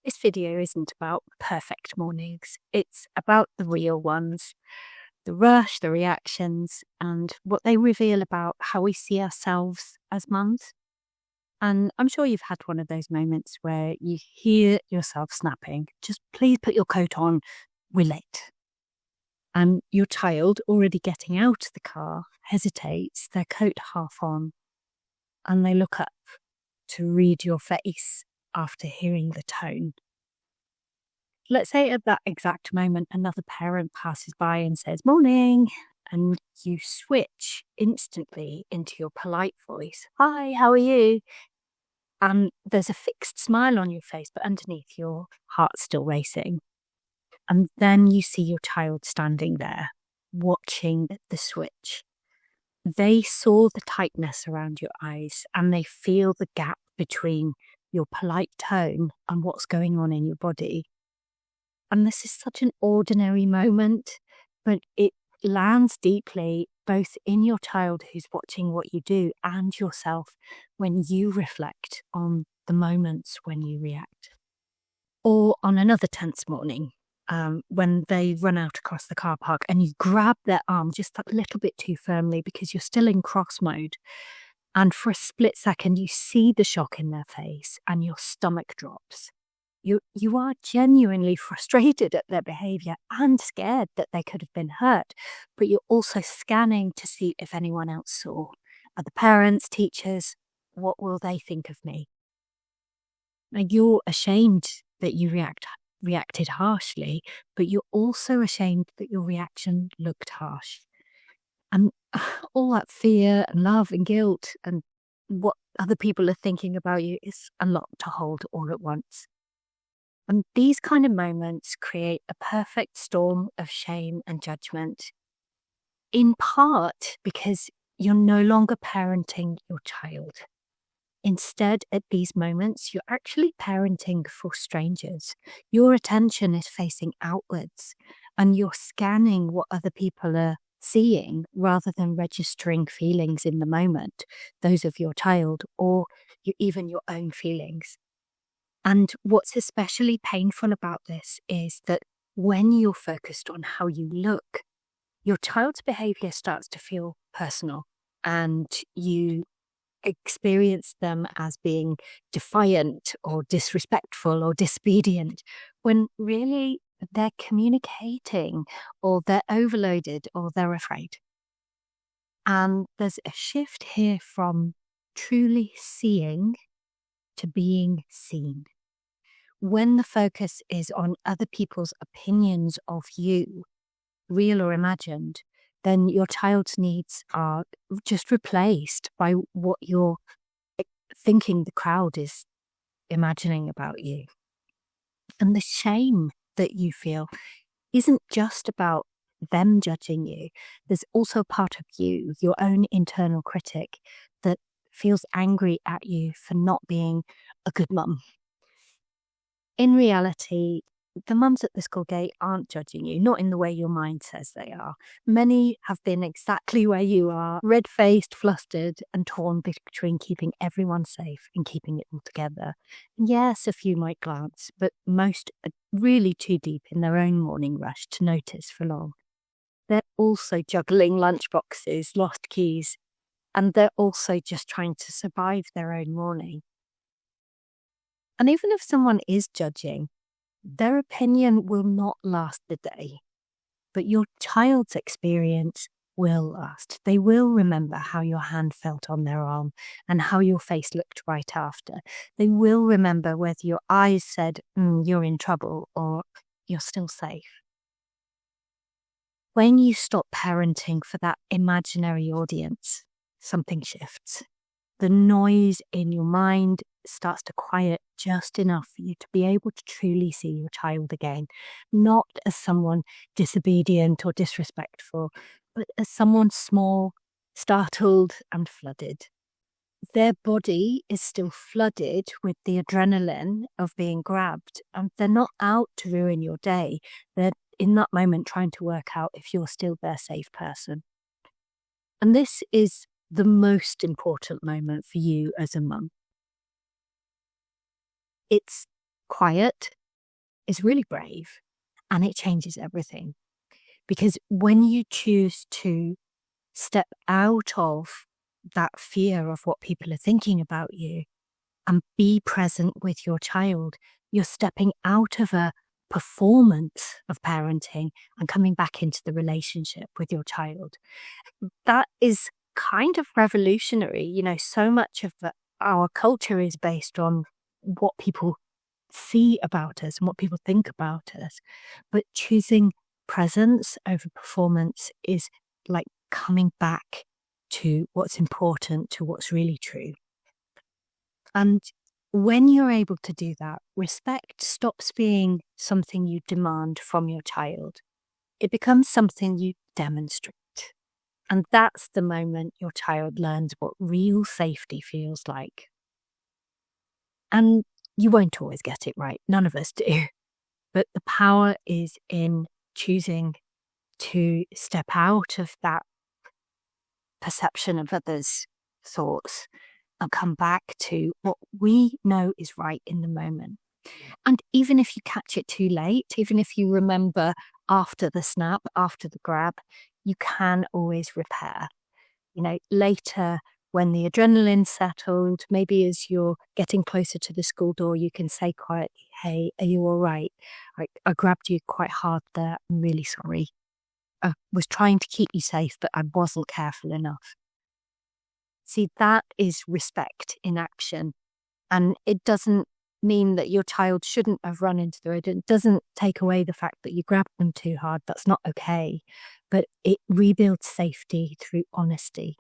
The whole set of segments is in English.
This video isn't about perfect mornings. It's about the real ones, the rush, the reactions, and what they reveal about how we see ourselves as mums. And I'm sure you've had one of those moments where you hear yourself snapping, just please put your coat on, we're late. And your child, already getting out of the car, hesitates, their coat half on, and they look up to read your face after hearing the tone. Let's say at that exact moment, another parent passes by and says, "Morning," and you switch instantly into your polite voice. "Hi, how are you?" And there's a fixed smile on your face, but underneath your heart's still racing. And then you see your child standing there, watching the switch. They saw the tightness around your eyes and they feel the gap between your polite tone and what's going on in your body. And this is such an ordinary moment, but it lands deeply both in your child who's watching what you do and yourself when you reflect on the moments when you react. Or on another tense morning, when they run out across the car park and you grab their arm just a little bit too firmly because you're still in cross mode. And for a split second, you see the shock in their face and your stomach drops. You are genuinely frustrated at their behaviour and scared that they could have been hurt, but you're also scanning to see if anyone else saw. Are the parents, teachers, what will they think of me? Now, you're ashamed that you reacted harshly, but you're also ashamed that your reaction looked harsh. And all that fear and love and guilt and what other people are thinking about you is a lot to hold all at once. And these kind of moments create a perfect storm of shame and judgment, in part because you're no longer parenting your child. Instead, at these moments, you're actually parenting for strangers. Your attention is facing outwards and you're scanning what other people are seeing rather than registering feelings in the moment, those of your child or even your own feelings. And what's especially painful about this is that when you're focused on how you look, your child's behavior starts to feel personal and you experience them as being defiant or disrespectful or disobedient, when really they're communicating or they're overloaded or they're afraid. And there's a shift here from truly seeing to being seen. When the focus is on other people's opinions of you, real or imagined, then your child's needs are just replaced by what you're thinking the crowd is imagining about you. And the shame that you feel isn't just about them judging you. There's also part of you, your own internal critic, that feels angry at you for not being a good mum. In reality, the mums at the school gate aren't judging you, not in the way your mind says they are. Many have been exactly where you are, red-faced, flustered, and torn between keeping everyone safe and keeping it all together. And yes, a few might glance, but most are really too deep in their own morning rush to notice for long. They're also juggling lunchboxes, lost keys, and they're also just trying to survive their own morning. And even if someone is judging, their opinion will not last the day, but your child's experience will last. They will remember how your hand felt on their arm and how your face looked right after. They will remember whether your eyes said, "You're in trouble," or "You're still safe." When you stop parenting for that imaginary audience, something shifts. The noise in your mind starts to quiet just enough for you to be able to truly see your child again, not as someone disobedient or disrespectful, but as someone small, startled and flooded. Their body is still flooded with the adrenaline of being grabbed, and they're not out to ruin your day. They're in that moment trying to work out if you're still their safe person. And this is the most important moment for you as a mum. It's quiet, is really brave, and it changes everything. Because when you choose to step out of that fear of what people are thinking about you and be present with your child, you're stepping out of a performance of parenting and coming back into the relationship with your child. That is kind of revolutionary. So much of our culture is based on what people see about us and what people think about us. But choosing presence over performance is like coming back to what's important, to what's really true. And when you're able to do that, respect stops being something you demand from your child. It becomes something you demonstrate. And that's the moment your child learns what real safety feels like. And you won't always get it right. None of us do. But the power is in choosing to step out of that perception of others' thoughts and come back to what we know is right in the moment. And even if you catch it too late, even if you remember after the snap, after the grab, you can always repair. Later when the adrenaline's settled, maybe as you're getting closer to the school door, you can say quietly, "Hey, are you all right? I grabbed you quite hard there. I'm really sorry. I was trying to keep you safe, but I wasn't careful enough." See, that is respect in action. And it doesn't mean that your child shouldn't have run into the road. It doesn't take away the fact that you grabbed them too hard. That's not okay. But it rebuilds safety through honesty.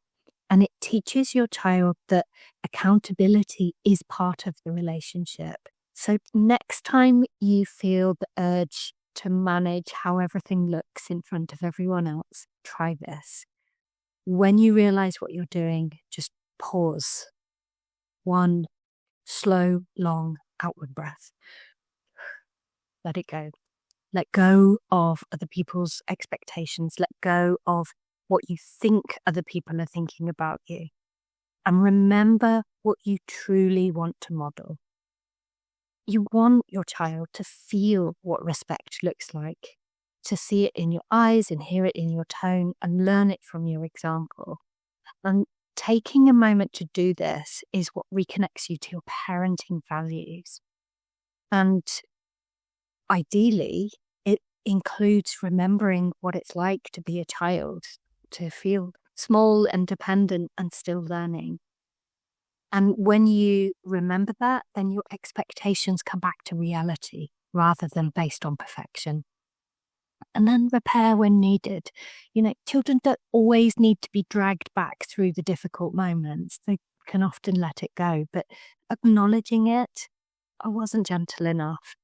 And it teaches your child that accountability is part of the relationship. So next time you feel the urge to manage how everything looks in front of everyone else, try this. When you realize what you're doing, just pause. One slow, long outward breath. Let it go. Let go of other people's expectations. Let go of what you think other people are thinking about you. And remember what you truly want to model. You want your child to feel what respect looks like, to see it in your eyes and hear it in your tone and learn it from your example. And taking a moment to do this is what reconnects you to your parenting values. And ideally, it includes remembering what it's like to be a child, to feel small and dependent and still learning. And when you remember that, then your expectations come back to reality rather than based on perfection. And then repair when needed. Children don't always need to be dragged back through the difficult moments. They can often let it go, but acknowledging it, I wasn't gentle enough.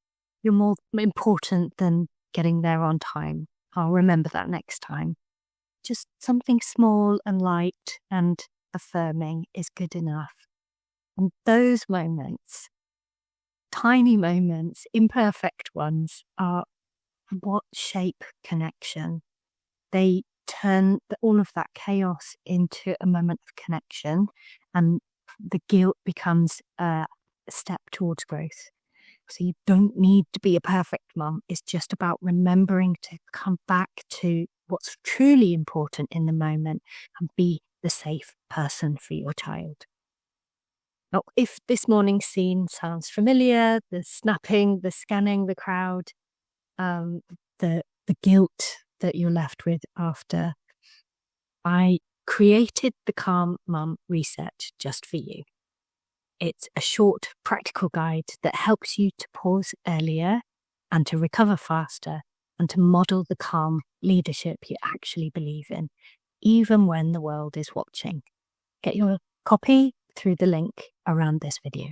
You're more important than getting there on time. I'll remember that next time. Just something small and light and affirming is good enough. And those moments, tiny moments, imperfect ones, are what shape connection. They turn all of that chaos into a moment of connection, and the guilt becomes a step towards growth. So you don't need to be a perfect mum. It's just about remembering to come back to what's truly important in the moment and be the safe person for your child. Now, if this morning's scene sounds familiar, the snapping, the scanning the crowd, the guilt that you're left with after, I created the Calm Mum Reset just for you. It's a short, practical guide that helps you to pause earlier and to recover faster and to model the calm leadership you actually believe in, even when the world is watching. Get your copy through the link around this video.